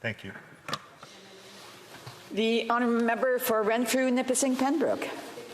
Thank you. The honourable member for Renfrew-Nipissing-Pembroke.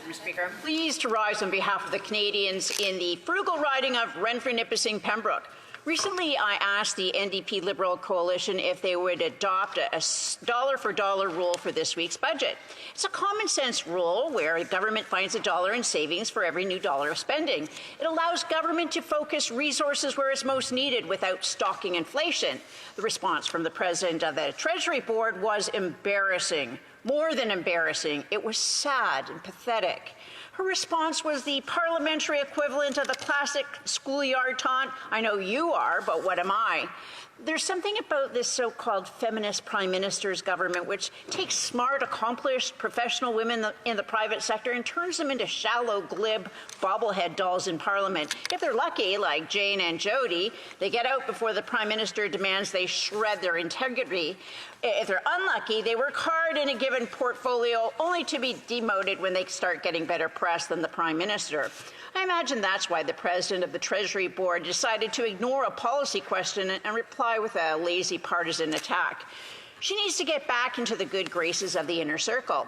Mr. Speaker, I'm pleased to rise on behalf of the Canadians in the frugal riding of Renfrew-Nipissing-Pembroke. Recently, I asked the NDP Liberal coalition if they would adopt a dollar-for-dollar rule for this week's budget. It's a common-sense rule where a government finds $1 in savings for every new dollar of spending. It allows government to focus resources where it's most needed without stalking inflation. The response from the President of the Treasury Board was embarrassing. More than embarrassing, it was sad and pathetic. Her response was the parliamentary equivalent of the classic schoolyard taunt, "I know you are, but what am I?" There's something about this so-called feminist prime minister's government which takes smart, accomplished, professional women in the private sector and turns them into shallow, glib bobblehead dolls in Parliament. If they're lucky, like Jane and Jody, they get out before the prime minister demands they shred their integrity. If they're unlucky, they work hard in a given portfolio only to be demoted when they start getting better press than the prime minister. I imagine that's why the President of the Treasury Board decided to ignore a policy question and reply with a lazy partisan attack. She needs to get back into the good graces of the inner circle.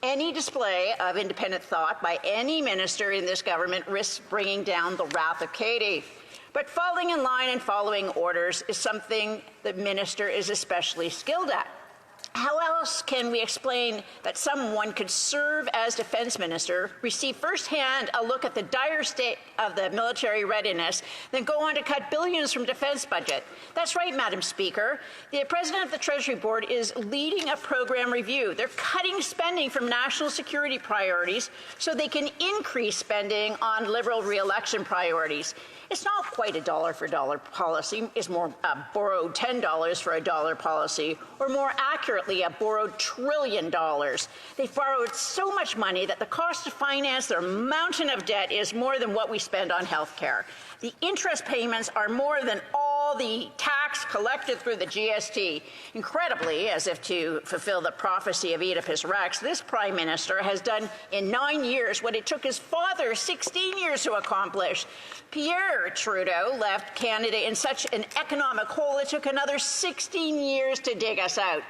Any display of independent thought by any minister in this government risks bringing down the wrath of Katie. But falling in line and following orders is something the minister is especially skilled at. How else can we explain that someone could serve as defense minister, receive firsthand a look at the dire state of the military readiness, then go on to cut billions from defense budget? That's right, Madam Speaker. The President of the Treasury Board is leading a program review. They're cutting spending from national security priorities so they can increase spending on Liberal re-election priorities. It's not quite a dollar-for-dollar policy. It's more a borrowed $10 for a dollar policy, or more accurately, a borrowed $1 trillion. They've borrowed so much money that the cost to finance their mountain of debt is more than what we spend on health care. The interest payments are more than all the tax collected through the GST. Incredibly, as if to fulfill the prophecy of Oedipus Rex, this Prime Minister has done in 9 years what it took his father 16 years to accomplish. Pierre Trudeau left Canada in such an economic hole it took another 16 years to dig us out.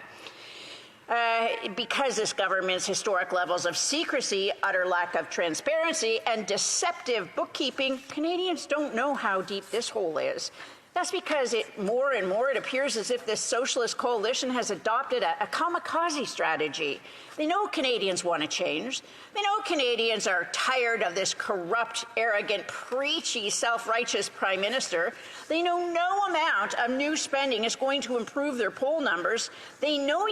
Because this government's historic levels of secrecy, utter lack of transparency, and deceptive bookkeeping, Canadians don't know how deep this hole is. That's because more and more it appears as if this socialist coalition has adopted a kamikaze strategy. They know Canadians want to change. They know Canadians are tired of this corrupt, arrogant, preachy, self-righteous prime minister. They know no amount of new spending is going to improve their poll numbers. They know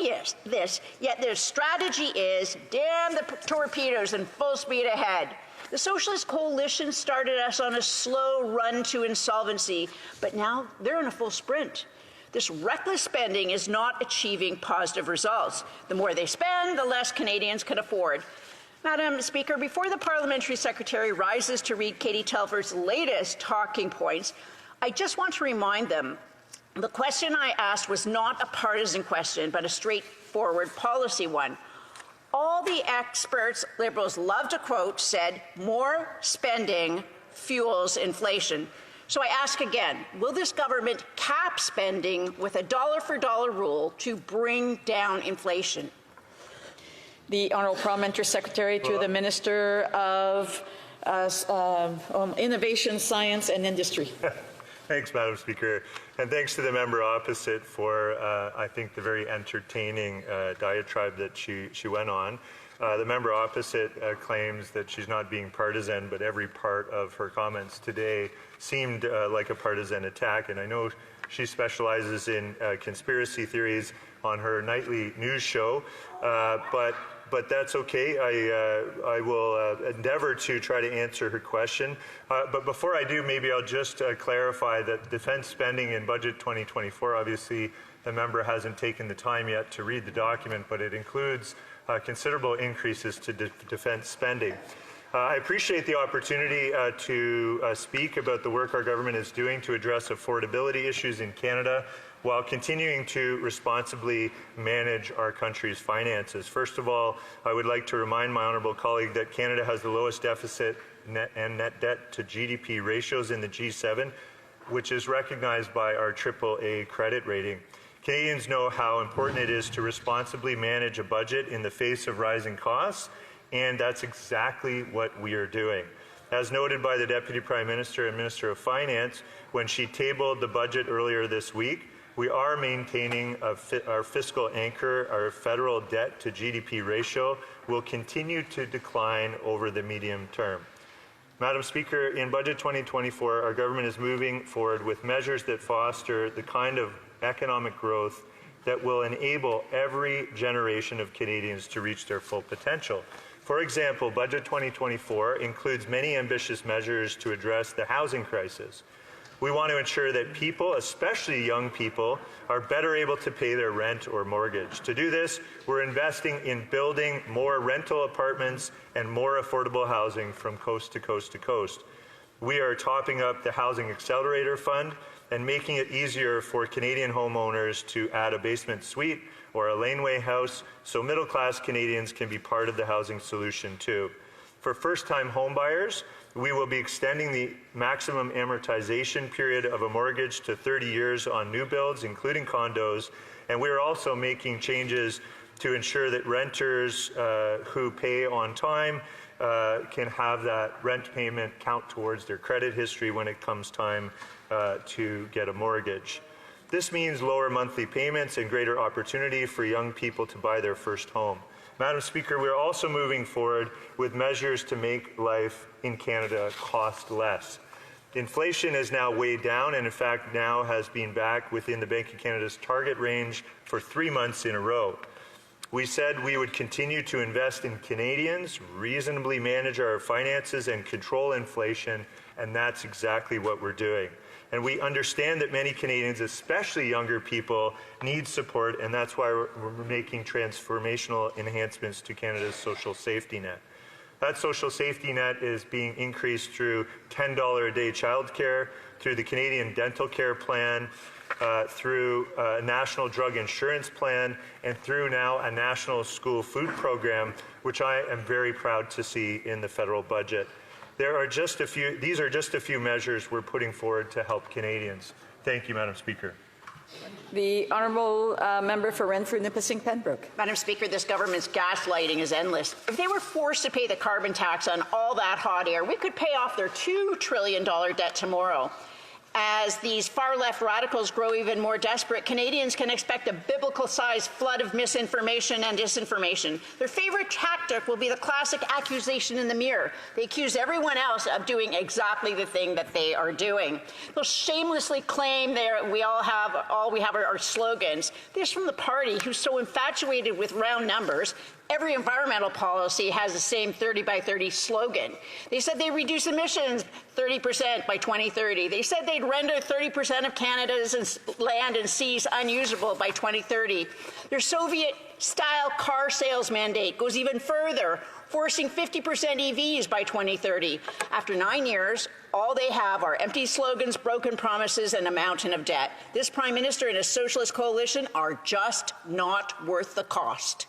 this, yet their strategy is damn the torpedoes and full speed ahead. The Socialist Coalition started us on a slow run to insolvency, but now they're in a full sprint. This reckless spending is not achieving positive results. The more they spend, the less Canadians can afford. Madam Speaker, before the Parliamentary Secretary rises to read Katie Telford's latest talking points, I just want to remind them the question I asked was not a partisan question, but a straightforward policy one. All the experts Liberals love to quote said, more spending fuels inflation. So I ask again, will this government cap spending with a dollar-for-dollar rule to bring down inflation? The Honourable Parliamentary Secretary to the Minister of Innovation, Science and Industry. Thanks, Madam Speaker, and thanks to the member opposite for, I think, the very entertaining diatribe that she went on. The member opposite claims that she's not being partisan, but every part of her comments today seemed like a partisan attack, and I know she specializes in conspiracy theories on her nightly news show, but that's okay. I will endeavor to try to answer her question. But before I do, maybe I'll just clarify that defense spending in Budget 2024, obviously the member hasn't taken the time yet to read the document, but it includes considerable increases to defense spending. I appreciate the opportunity to speak about the work our government is doing to address affordability issues in Canada while continuing to responsibly manage our country's finances. First of all, I would like to remind my honourable colleague that Canada has the lowest deficit and net debt to GDP ratios in the G7, which is recognized by our AAA credit rating. Canadians know how important it is to responsibly manage a budget in the face of rising costs, and that's exactly what we are doing. As noted by the Deputy Prime Minister and Minister of Finance when she tabled the budget earlier this week, we are maintaining our fiscal anchor. Our federal debt to GDP ratio will continue to decline over the medium term. Madam Speaker, in Budget 2024, our government is moving forward with measures that foster the kind of economic growth that will enable every generation of Canadians to reach their full potential. For example, Budget 2024 includes many ambitious measures to address the housing crisis. We want to ensure that people, especially young people, are better able to pay their rent or mortgage. To do this, we're investing in building more rental apartments and more affordable housing from coast to coast to coast. We are topping up the Housing Accelerator Fund and making it easier for Canadian homeowners to add a basement suite or a laneway house so middle-class Canadians can be part of the housing solution too. For first-time homebuyers, we will be extending the maximum amortization period of a mortgage to 30 years on new builds, including condos, and we are also making changes to ensure that renters who pay on time can have that rent payment count towards their credit history when it comes time to get a mortgage. This means lower monthly payments and greater opportunity for young people to buy their first home. Madam Speaker, we are also moving forward with measures to make life in Canada cost less. Inflation is now way down and in fact now has been back within the Bank of Canada's target range for 3 months in a row. We said we would continue to invest in Canadians, reasonably manage our finances and control inflation, and that's exactly what we're doing. And we understand that many Canadians, especially younger people, need support, and that's why we're making transformational enhancements to Canada's social safety net. That social safety net is being increased through $10 a day childcare, through the Canadian Dental Care Plan, through a national drug insurance plan, and through now a national school food program, which I am very proud to see in the federal budget. These are just a few measures we're putting forward to help Canadians. Thank you, Madam Speaker. The honourable member for Renfrew-Nipissing-Pembroke. Madam Speaker, this government's gaslighting is endless. If they were forced to pay the carbon tax on all that hot air, we could pay off their $2 trillion debt tomorrow. As these far-left radicals grow even more desperate, Canadians can expect a biblical-sized flood of misinformation and disinformation. Their favorite tactic will be the classic accusation in the mirror. They accuse everyone else of doing exactly the thing that they are doing. They'll shamelessly claim all we have are slogans. This from the party who's so infatuated with round numbers. Every environmental policy has the same 30 by 30 slogan. They said they'd reduce emissions 30% by 2030. They said they'd render 30% of Canada's land and seas unusable by 2030. Their Soviet-style car sales mandate goes even further, forcing 50% EVs by 2030. After 9 years, all they have are empty slogans, broken promises, and a mountain of debt. This Prime Minister and his socialist coalition are just not worth the cost.